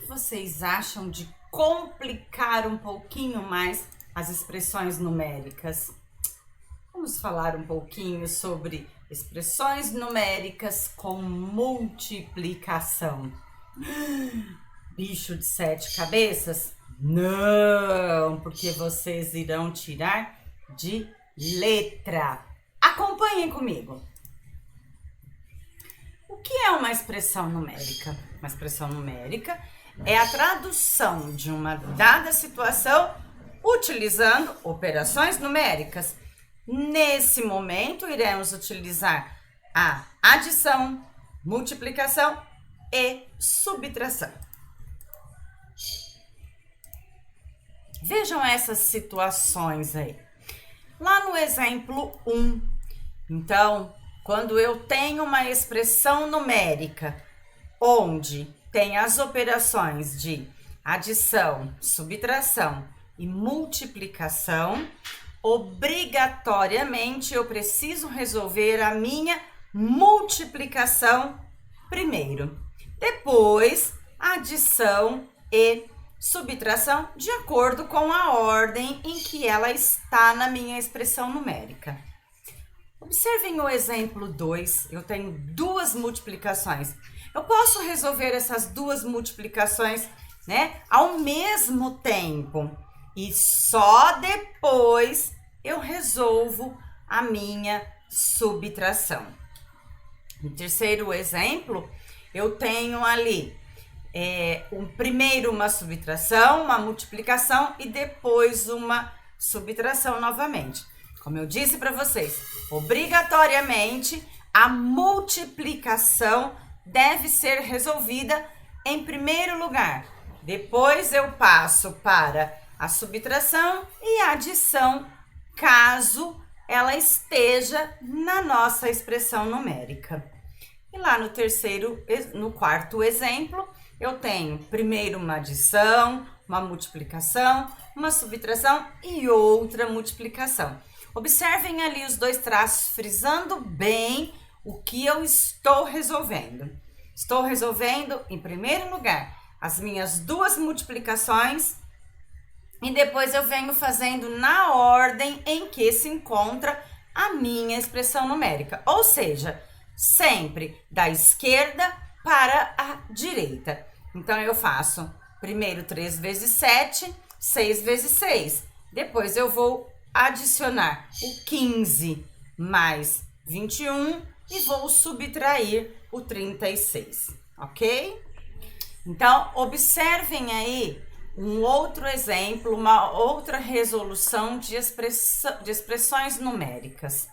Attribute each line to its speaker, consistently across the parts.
Speaker 1: vocês acham de complicar um pouquinho mais as expressões numéricas? Vamos falar um pouquinho sobre expressões numéricas com multiplicação. Bicho de 7 cabeças? Não, porque vocês irão tirar de letra. Acompanhem comigo. O que é uma expressão numérica? Uma expressão numérica é a tradução de uma dada situação utilizando operações numéricas. Nesse momento, iremos utilizar a adição, multiplicação e subtração. Vejam essas situações aí. Lá no exemplo 1, então, quando eu tenho uma expressão numérica onde tem as operações de adição, subtração e multiplicação, obrigatoriamente eu preciso resolver a minha multiplicação primeiro. Depois, adição e subtração de acordo com a ordem em que ela está na minha expressão numérica. Observem o exemplo 2, eu tenho duas multiplicações. Eu posso resolver essas duas multiplicações, ao mesmo tempo. E só depois eu resolvo a minha subtração. No terceiro exemplo, eu tenho ali primeiro uma subtração, uma multiplicação e depois uma subtração novamente. Como eu disse para vocês, obrigatoriamente a multiplicação deve ser resolvida em primeiro lugar. Depois eu passo para a subtração e a adição, caso ela esteja na nossa expressão numérica. E lá no quarto exemplo, eu tenho primeiro uma adição, uma multiplicação, uma subtração e outra multiplicação. Observem ali os dois traços, frisando bem o que eu estou resolvendo. Estou resolvendo, em primeiro lugar, as minhas duas multiplicações e depois eu venho fazendo na ordem em que se encontra a minha expressão numérica. Ou seja, sempre da esquerda para a direita. Então, eu faço primeiro 3 vezes 7, 6 vezes 6. Depois eu vou adicionar o 15 mais 21 e vou subtrair o 36, ok? Então, observem aí um outro exemplo, uma outra resolução de expressões numéricas,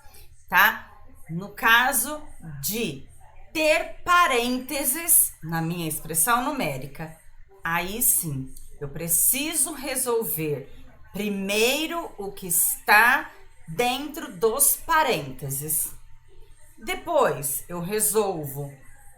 Speaker 1: tá? No caso de ter parênteses na minha expressão numérica, aí sim, eu preciso resolver primeiro o que está dentro dos parênteses. Depois, eu resolvo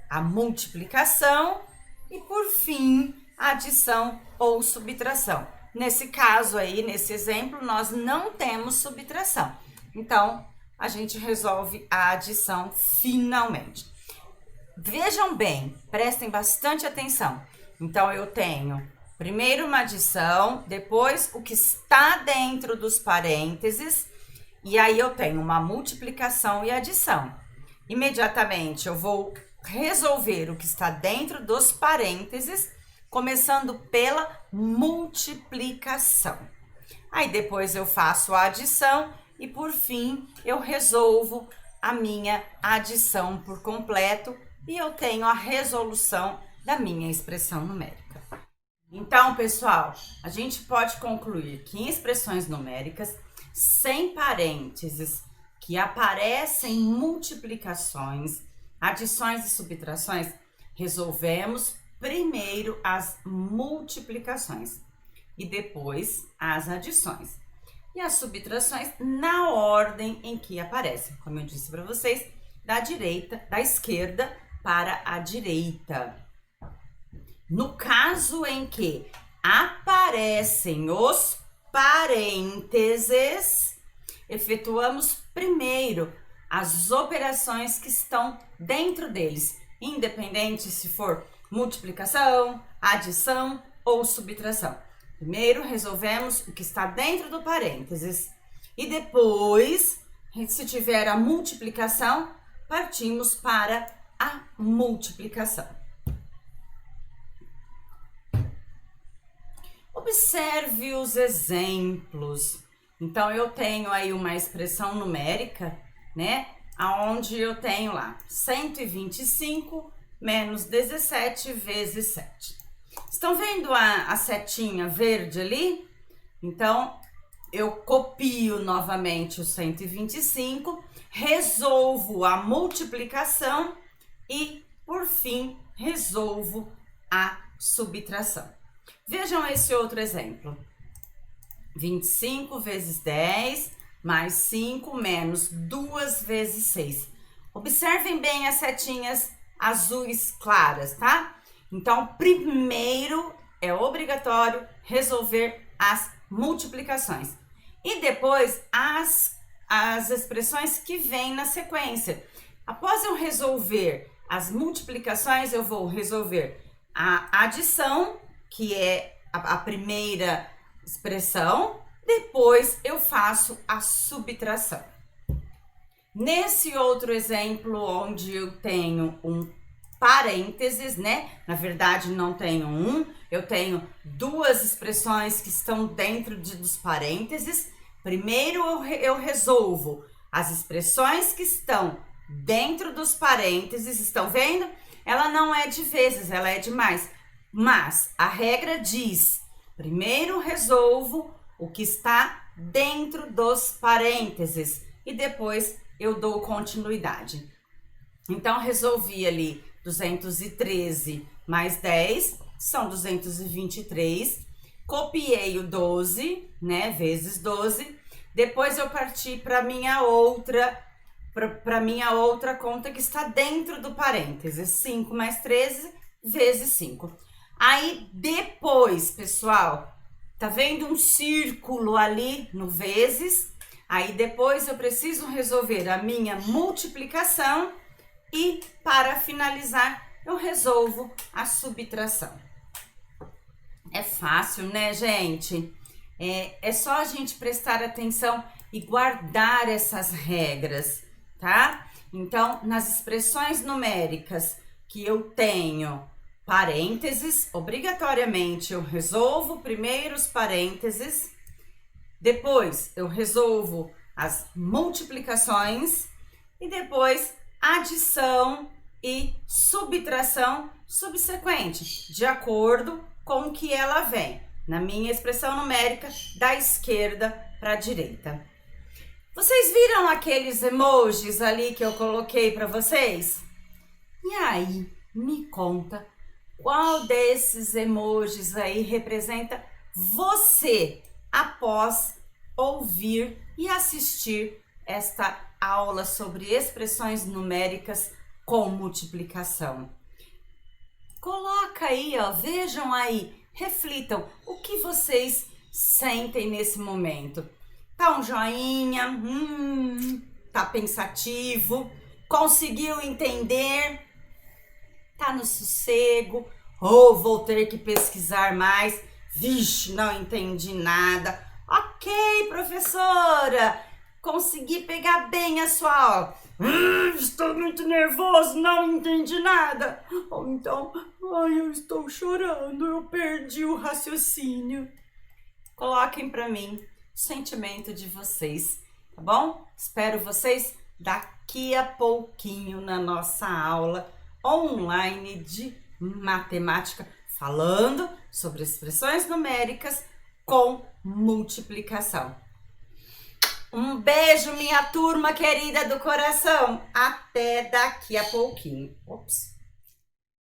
Speaker 1: a multiplicação e, por fim, a adição ou subtração. Nesse caso aí, nesse exemplo, nós não temos subtração. Então, a gente resolve a adição finalmente. Vejam bem, prestem bastante atenção. Então, eu tenho primeiro uma adição, depois o que está dentro dos parênteses, e aí eu tenho uma multiplicação e adição. Imediatamente eu vou resolver o que está dentro dos parênteses, começando pela multiplicação. Aí depois eu faço a adição e por fim eu resolvo a minha adição por completo e eu tenho a resolução da minha expressão numérica. Então, pessoal, a gente pode concluir que em expressões numéricas sem parênteses que aparecem multiplicações, adições e subtrações, resolvemos primeiro as multiplicações e depois as adições. E as subtrações na ordem em que aparecem, como eu disse para vocês, da esquerda para a direita. No caso em que aparecem os parênteses, efetuamos primeiro as operações que estão dentro deles, independente se for multiplicação, adição ou subtração. Primeiro resolvemos o que está dentro do parênteses e depois, se tiver a multiplicação, partimos para a multiplicação. Observe os exemplos. Então, eu tenho aí uma expressão numérica, né? Aonde eu tenho lá 125 menos 17 vezes 7. Estão vendo a setinha verde ali? Então, eu copio novamente o 125, resolvo a multiplicação e, por fim, resolvo a subtração. Vejam esse outro exemplo. 25 vezes 10 mais 5 menos 2 vezes 6. Observem bem as setinhas azuis claras, tá? Então, primeiro é obrigatório resolver as multiplicações. E depois as expressões que vêm na sequência. Após eu resolver as multiplicações, eu vou resolver a adição, que é a primeira expressão, depois eu faço a subtração. Nesse outro exemplo, onde eu tenho um parênteses, né? Na verdade, não tenho um, eu tenho duas expressões que estão dentro dos parênteses. Primeiro eu resolvo as expressões que estão dentro dos parênteses, estão vendo? Ela não é de vezes, ela é de mais. Mas a regra diz, primeiro resolvo o que está dentro dos parênteses e depois eu dou continuidade. Então, resolvi ali 213 mais 10, são 223. Copiei o 12, né, vezes 12. Depois eu parti para minha outra conta que está dentro do parênteses. 5 mais 13 vezes 5. Aí, depois, pessoal, tá vendo um círculo ali no vezes? Aí, depois eu preciso resolver a minha multiplicação e, para finalizar, eu resolvo a subtração. É fácil, né, gente? É só a gente prestar atenção e guardar essas regras, tá? Então, nas expressões numéricas que eu tenho parênteses, obrigatoriamente eu resolvo primeiro os parênteses, depois eu resolvo as multiplicações e depois adição e subtração subsequente, de acordo com o que ela vem, na minha expressão numérica, da esquerda para a direita. Vocês viram aqueles emojis ali que eu coloquei para vocês? E aí, me conta, qual desses emojis aí representa você após ouvir e assistir esta aula sobre expressões numéricas com multiplicação? Coloca aí, ó, vejam aí, reflitam o que vocês sentem nesse momento. Tá um joinha? Tá pensativo? Conseguiu entender? Tá no sossego? Ou vou ter que pesquisar mais? Vixe, não entendi nada. Ok, professora, consegui pegar bem a sua aula. Estou muito nervoso, não entendi nada. Ou então, eu estou chorando, eu perdi o raciocínio. Coloquem para mim o sentimento de vocês, tá bom? Espero vocês daqui a pouquinho na nossa aula online de matemática, falando sobre expressões numéricas com multiplicação. Um beijo, minha turma querida do coração. Até daqui a pouquinho. Ops.